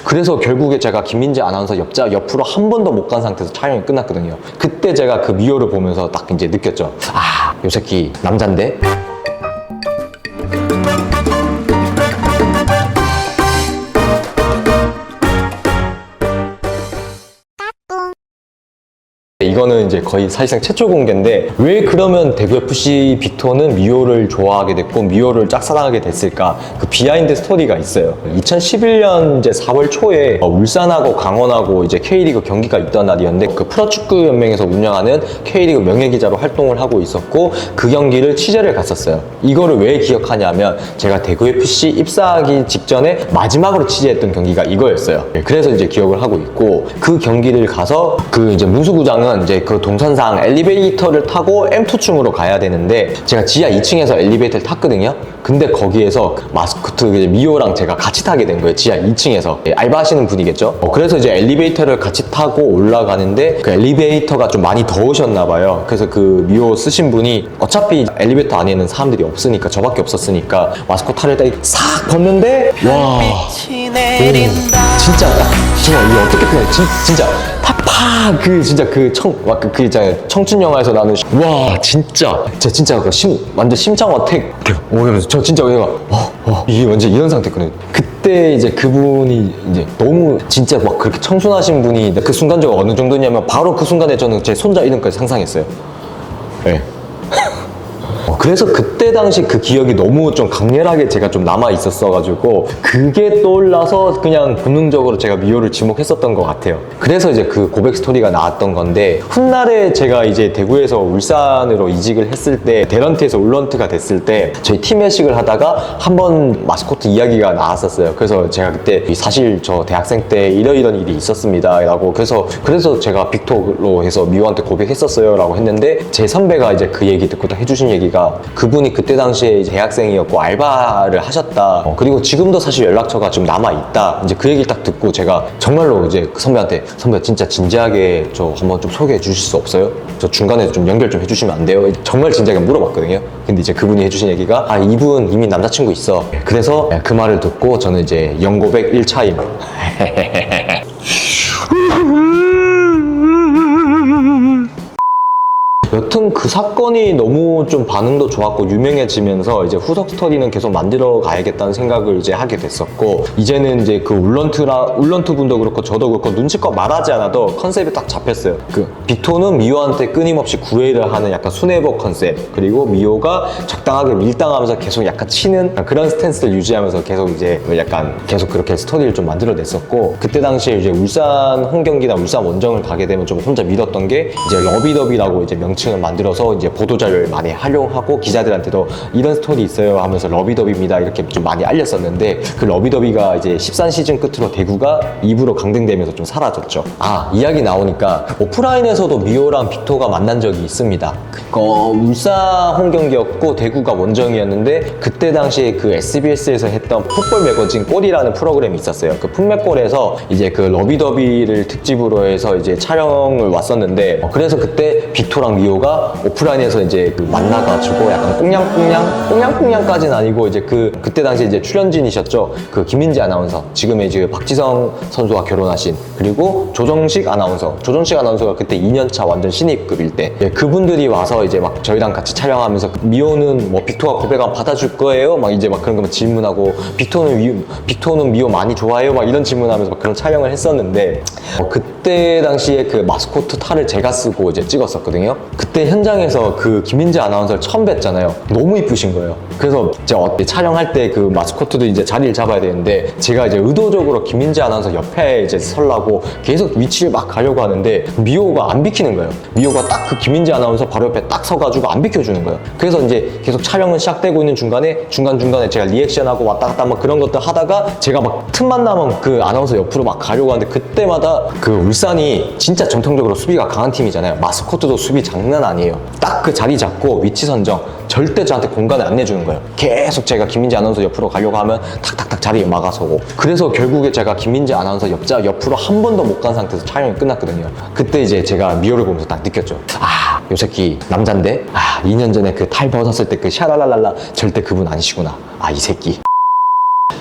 그래서 결국에 제가 김민재 아나운서 옆으로 한 번도 못 간 상태에서 촬영이 끝났거든요. 그때 제가 그 미호를 보면서 딱 이제 느꼈죠. 아, 요 새끼 남잔데? 이거는 이제 거의 사실상 최초 공개인데, 왜 그러면 대구FC 빅토는 미호를 좋아하게 됐고 미호를 짝사랑하게 됐을까? 그 비하인드 스토리가 있어요. 2011년 이제 4월 초에 울산하고 강원하고 이제 K리그 경기가 있던 날이었는데, 그 프로축구연맹에서 운영하는 K리그 명예기자로 활동을 하고 있었고, 그 경기를 취재를 갔었어요. 이거를 왜 기억하냐면 제가 대구FC 입사하기 직전에 마지막으로 취재했던 경기가 이거였어요. 그래서 이제 기억을 하고 있고, 그 경기를 가서 그 이제 문수구장은 이제 그 동선상 엘리베이터를 타고 M2층으로 가야 되는데, 제가 지하 2층에서 엘리베이터를 탔거든요. 근데 거기에서 마스코트 미호랑 제가 같이 타게 된 거예요. 지하 2층에서. 알바하시는 분이겠죠. 그래서 이제 엘리베이터를 같이 타고 올라가는데, 그 엘리베이터가 좀 많이 더우셨나 봐요. 그래서 그 미호 쓰신 분이 어차피 엘리베이터 안에는 사람들이 없으니까, 저밖에 없었으니까 마스코트를 딱 싹 벗는데, 와, 진짜 정말 이게 어떻게 표현해? 진짜 팍팍 진짜 그 있잖아요. 청춘 영화에서 나는 와, 진짜 그 완전 심장 어택. 저 진짜 이게 완전 이런 상태거든요. 그때 이제 그분이 이제 너무 진짜 막 그렇게 청순하신 분이, 그 순간적으로 어느 정도냐면 바로 그 순간에 저는 제 손자 이름까지 상상했어요. 네. 그래서 그때 당시 그 기억이 너무 좀 강렬하게 제가 좀 남아 있었어가지고, 그게 떠올라서 그냥 본능적으로 제가 미호를 지목했었던 것 같아요. 그래서 이제 그 고백 스토리가 나왔던 건데, 훗날에 제가 이제 대구에서 울산으로 이직을 했을 때, 대런트에서 울런트가 됐을 때 저희 팀 회식을 하다가 한번 마스코트 이야기가 나왔었어요. 그래서 제가 그때 사실 저 대학생 때 이런 일이 있었습니다 라고, 그래서 제가 빅토로 해서 미호한테 고백했었어요 라고 했는데, 제 선배가 이제 그 얘기 듣고 딱 해주신 얘기가, 그분이 그때 당시에 이제 대학생이었고 알바를 하셨다. 그리고 지금도 사실 연락처가 좀 남아있다. 이제 그 얘기를 딱 듣고 제가 정말로 이제 그 선배 진짜 진지하게 저 한번 좀 소개해 주실 수 없어요? 저 중간에 좀 연결 좀 해주시면 안 돼요? 정말 진지하게 물어봤거든요. 근데 이제 그분이 해주신 얘기가, 아, 이분 이미 남자친구 있어. 그래서 그 말을 듣고 저는 이제 영고백 1차임. 여튼 그 사건이 너무 좀 반응도 좋았고 유명해지면서 이제 후속 스토리는 계속 만들어 가야겠다는 생각을 이제 하게 됐었고, 이제는 이제 그 울런트 분도 그렇고 저도 그렇고 눈치껏 말하지 않아도 컨셉이 딱 잡혔어요. 그 빅토는 미호한테 끊임없이 구애를 하는 약간 순애복 컨셉, 그리고 미호가 적당하게 밀당하면서 계속 약간 치는 그런 스탠스를 유지하면서 계속 이제 약간 계속 그렇게 스토리를 좀 만들어냈었고, 그때 당시에 이제 울산 홈경기나 울산 원정을 가게 되면 좀 혼자 믿었던 게, 이제 러비더비라고 이제 명칭을 만들어서 이제 보도자료를 많이 활용하고 기자들한테도 이런 스토리 있어요 하면서 러비더비입니다 이렇게 좀 많이 알렸었는데, 그 러비더비가 이제 13시즌 끝으로 대구가 2부로 강등되면서 좀 사라졌죠. 아, 이야기 나오니까 오프라인에서도 미호랑 빅토가 만난 적이 있습니다. 울산 홈경기였고 대구가 원정이었는데, 그때 당시에 그 SBS에서 했던 풋볼 매거진 골이라는 프로그램이 있었어요. 그 풋맥골에서 이제 그 러비더비를 특집으로 해서 이제 촬영을 왔었는데, 그래서 그때 빅토랑 미호가 오프라인에서 이제 그 만나가지고 약간 꽁냥꽁냥까지는 아니고, 이제 그때 당시 이제 출연진이셨죠. 그 김민재 아나운서, 지금의 이제 박지성 선수와 결혼하신, 그리고 조정식 아나운서가 그때 2년차 완전 신입급일 때, 그분들이 와서 이제 막 저희랑 같이 촬영하면서, 미호는 뭐 빅토가 고백하면 받아줄 거예요? 막 이제 막 그런 거 질문하고, 빅토는 미호 많이 좋아해요? 막 이런 질문하면서 막 그런 촬영을 했었는데, 그때 당시에 그 마스코트 탈을 제가 쓰고 이제 찍었었거든요. 그때 현장에서 그 김민재 아나운서를 처음 뵀잖아요. 너무 이쁘신 거예요. 그래서 이제 촬영할 때 그 마스코트도 이제 자리를 잡아야 되는데, 제가 이제 의도적으로 김민재 아나운서 옆에 이제 서려고 계속 위치를 막 가려고 하는데 미호가 안 비키는 거예요. 미호가 딱 그 김민재 아나운서 바로 옆에 딱 서가지고 안 비켜주는 거예요. 그래서 이제 계속 촬영은 시작되고 있는 중간중간에 제가 리액션하고 왔다 갔다 막 그런 것들 하다가, 제가 막 틈만 나면 그 아나운서 옆으로 막 가려고 하는데, 그때마다 그 울산이 진짜 전통적으로 수비가 강한 팀이잖아요. 마스코트도 수비 장난 아니에요. 딱 그 자리 잡고 위치 선정, 절대 저한테 공간을 안 내주는 거예요. 계속 제가 김민재 아나운서 옆으로 가려고 하면 탁탁탁 자리에 막아서고, 그래서 결국에 제가 김민재 아나운서 옆으로 한 번도 못 간 상태에서 촬영이 끝났거든요. 그때 이제 제가 미호를 보면서 딱 느꼈죠. 아, 요 새끼 남잔데? 아, 2년 전에 그 탈 벗었을 때 그 샤랄랄랄라 절대 그분 아니시구나. 아, 이 새끼.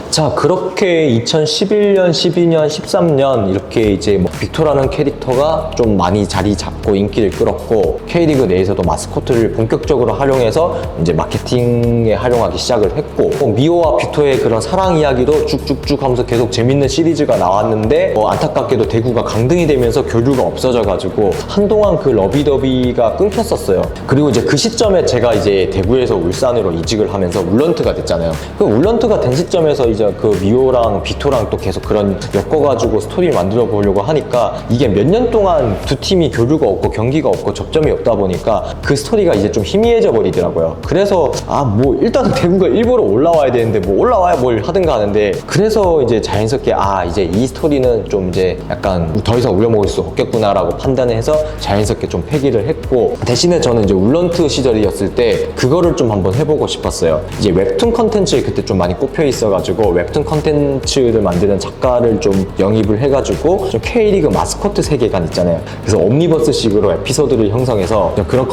자, 그렇게 2011년, 12년, 13년 이렇게 이제 뭐 빅토라는 캐릭터가 좀 많이 자리 잡고 인기를 끌었고 K리그 내에서도 마스코트를 본격적으로 활용해서 이제 마케팅에 활용하기 시작을 했고 미호와 빅토의 그런 사랑 이야기도 쭉쭉쭉 하면서 계속 재밌는 시리즈가 나왔는데 안타깝게도 대구가 강등이 되면서 교류가 없어져가지고 한동안 그 러비더비가 끊겼었어요. 그리고 이제 그 시점에 제가 이제 대구에서 울산으로 이직을 하면서 울런트가 됐잖아요. 그 울런트가 된 시점에서 이제 그 미호랑 빅토랑 또 계속 그런 엮어가지고 스토리를 만들어 보려고 하니까 이게 몇 년 동안 두 팀이 교류가 없고 경기가 없고 접점이 없다 보니까 그 스토리가 이제 좀 희미해져 버리더라고요. 그래서 뭐 일단은 대구가 일부러 올라와야 되는데 뭐 올라와야 뭘 하든가 하는데 그래서 이제 자연스럽게 이제 이 스토리는 좀 이제 약간 더 이상 우려먹을 수 없겠구나라고 판단을 해서 자연스럽게 좀 폐기를 했고 대신에 저는 이제 울런트 시절이었을 때 그거를 좀 한번 해보고 싶었어요. 이제 웹툰 컨텐츠에 그때 좀 많이 꼽혀 있어가지고 웹툰 컨텐츠를 만드는 작가를 좀 영입을 해가지고 좀 K리그 마스코트 세계관 있잖아요. 그래서 옴니버스식으로 에피소드를 형성해서 그런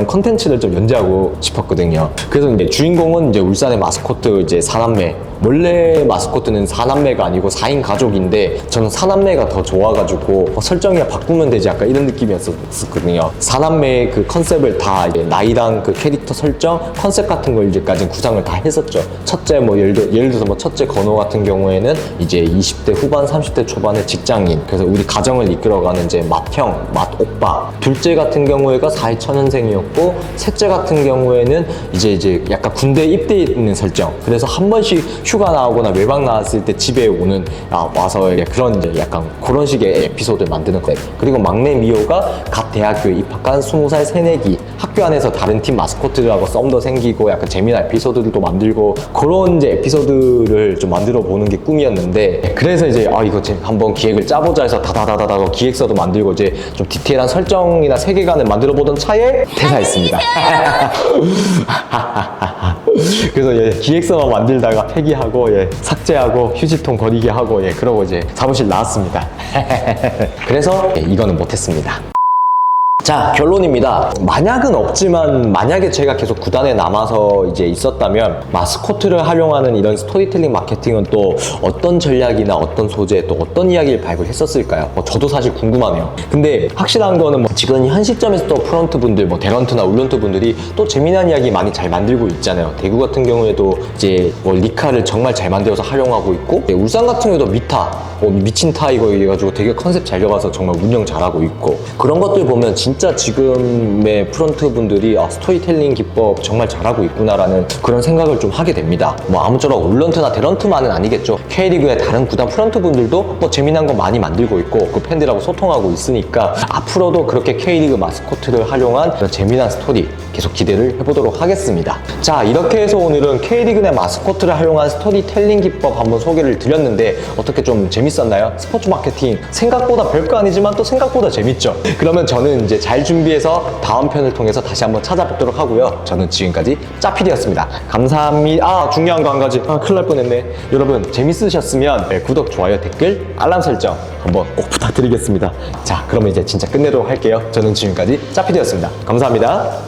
컨텐츠를 좀 연재하고 싶었거든요. 그래서 이제 주인공은 이제 울산의 마스코트 이제 사남매. 원래 마스코트는 4남매가 아니고 4인 가족인데 저는 4남매가 더 좋아가지고 설정이야 바꾸면 되지 약간 이런 느낌이었었거든요. 4남매의 그 컨셉을 다 이제 나이랑 그 캐릭터 설정, 컨셉 같은 걸 이제까지 구상을 다 했었죠. 첫째 뭐 예를 들어서 뭐 첫째 건호 같은 경우에는 이제 20대 후반 30대 초반의 직장인, 그래서 우리 가정을 이끌어가는 이제 맏형, 맏오빠. 둘째 같은 경우에가 42천년생이었고 셋째 같은 경우에는 이제 약간 군대 입대해 있는 설정. 그래서 한 번씩 휴가 나오거나 외박 나왔을 때 집에 오는 와서 그런 이제 약간 그런 식의 에피소드를 만드는 거예요. 그리고 막내 미호가 갓 대학교에 입학한 20살 새내기, 학교 안에서 다른 팀 마스코트들하고 썸도 생기고 약간 재미난 에피소드들도 만들고 그런 이제 에피소드를 좀 만들어 보는 게 꿈이었는데 그래서 이제 이거 한번 기획을 짜보자 해서 다다다다다 기획서도 만들고 이제 좀 디테일한 설정이나 세계관을 만들어 보던 차에 퇴사했습니다. 그래서 기획서만 만들다가 폐기하고 삭제하고 휴지통 버리게 하고 그러고 이제 사무실 나왔습니다. 그래서 이거는 못했습니다. 자, 결론입니다. 만약은 없지만 만약에 제가 계속 구단에 남아서 이제 있었다면 마스코트를 활용하는 이런 스토리텔링 마케팅은 또 어떤 전략이나 어떤 소재 또 어떤 이야기를 발굴했었을까요? 저도 사실 궁금하네요. 근데 확실한 거는 지금 현 시점에서 또 프런트 분들, 대런트나 울런트 분들이 또 재미난 이야기 많이 잘 만들고 있잖아요. 대구 같은 경우에도 이제 리카를 정말 잘 만들어서 활용하고 있고 울산 같은 경우도 미타, 미친 타이거 이래가지고 되게 컨셉 잘 잡아서 정말 운영 잘하고 있고 그런 것들 보면 진짜 지금의 프런트 분들이 스토리텔링 기법 정말 잘하고 있구나라는 그런 생각을 좀 하게 됩니다. 아무쪼록 울런트나 데런트만은 아니겠죠. K리그의 다른 구단 프런트 분들도 재미난 거 많이 만들고 있고 그 팬들하고 소통하고 있으니까 앞으로도 그렇게 K리그 마스코트를 활용한 그런 재미난 스토리 계속 기대를 해보도록 하겠습니다. 자, 이렇게 해서 오늘은 K리그 내 마스코트를 활용한 스토리텔링 기법 한번 소개를 드렸는데 어떻게 좀 재밌었나요? 스포츠 마케팅 생각보다 별거 아니지만 또 생각보다 재밌죠. 그러면 저는 이제 잘 준비해서 다음 편을 통해서 다시 한번 찾아뵙도록 하고요. 저는 지금까지 짜피디였습니다. 감사합니다. 중요한 거 한 가지. 큰일 날 뻔했네. 여러분 재밌으셨으면 구독, 좋아요, 댓글, 알람 설정 한번 꼭 부탁드리겠습니다. 자, 그러면 이제 진짜 끝내도록 할게요. 저는 지금까지 짜피디였습니다. 감사합니다.